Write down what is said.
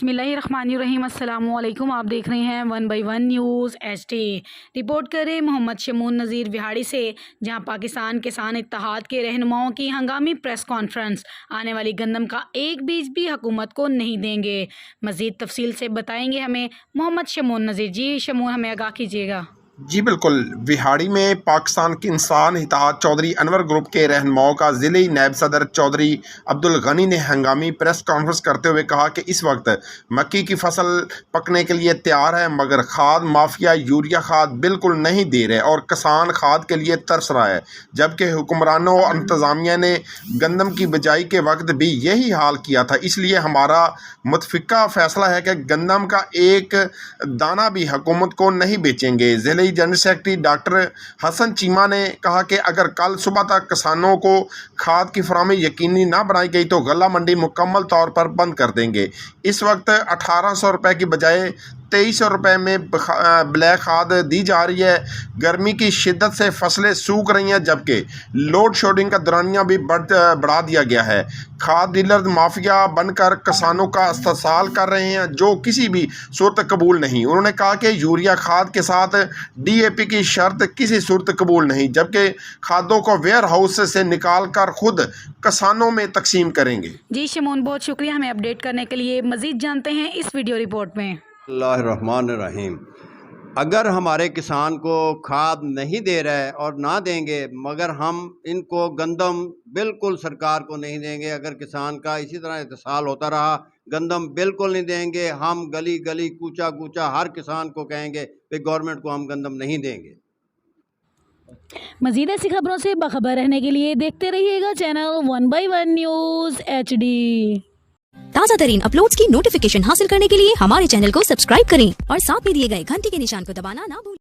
बिस्मिल्लाहिर्रहमानिर्रहीम। अस्सलामु अलैकुम। आप देख रहे हैं 1/1 न्यूज़ HD। रिपोर्ट करें मोहम्मद शमून नज़ीर विहाड़ी से, जहां पाकिस्तान किसान इत्तेहाद के रहनुमाओं की हंगामी प्रेस कॉन्फ्रेंस। आने वाली गंदम का एक बीज भी हुकूमत को नहीं देंगे। मज़ीद तफसील से बताएंगे हमें मोहम्मद शमून नज़ीर। जी शमून, हमें आगाह कीजिएगा। जी बिल्कुल, विहाड़ी में पाकिस्तान किसान इत्तेहाद चौधरी अनवर ग्रुप के रहनुमाओं का ज़िली नायब सदर चौधरी अब्दुल गनी ने हंगामी प्रेस कॉन्फ्रेंस करते हुए कहा कि इस वक्त मक्की की फसल पकने के लिए तैयार है, मगर खाद माफिया यूरिया खाद बिल्कुल नहीं दे रहे और किसान खाद के लिए तरस रहा है, जबकि हुक्मरानों और इंतज़ामिया ने गंदम की बिजाई के वक्त भी यही हाल किया था। इसलिए हमारा मुतफ़िका फ़ैसला है कि गंदम का एक दाना भी हुकूमत को नहीं बेचेंगे। ज़िले general secretary doctor Hassan Cheema ने कहा कि अगर कल सुबह तक किसानों को खाद की फराहमी यकीनी ना बनाई गई तो गला मंडी मुकम्मल तौर पर बंद कर देंगे। इस वक्त 1800 रुपये की बजाय 2300 रुपये में ब्लैक खाद दी जा रही है। गर्मी की शिद्दत से फसलें सूख रही हैं, जबकि लोड शेडिंग का दौरानिया भी बढ़ा दिया गया है। खाद डीलर माफिया बनकर किसानों का इस्तेसाल कर रहे हैं, जो किसी भी सूरत कबूल नहीं। उन्होंने कहा कि यूरिया खाद के साथ DAP की शर्त किसी सूरत कबूल नहीं, जबकि खादों को वेयर हाउस से निकाल कर खुद किसानों में तकसीम करेंगे। जी शमून, बहुत शुक्रिया हमें अपडेट करने के लिए। मज़ीद जानते हैं इस वीडियो रिपोर्ट में। बिस्मिल्लाहिर्रहमानिर्रहीम। अगर हमारे किसान को खाद नहीं दे रहे और ना देंगे, मगर हम इनको गंदम बिल्कुल सरकार को नहीं देंगे। अगर किसान का इसी तरह इत्तेसाल होता रहा, गंदम बिल्कुल नहीं देंगे। हम गली गली कूचा कूचा हर किसान को कहेंगे कि गवर्नमेंट को हम गंदम नहीं देंगे। मज़ीद ऐसी खबरों से बाखबर रहने के लिए देखते रहिएगा चैनल 1/1 न्यूज़ HD। ताज़ा तरीन अपलोड्स की नोटिफिकेशन हासिल करने के लिए हमारे चैनल को सब्सक्राइब करें और साथ में दिए गए घंटी के निशान को दबाना ना भूलें।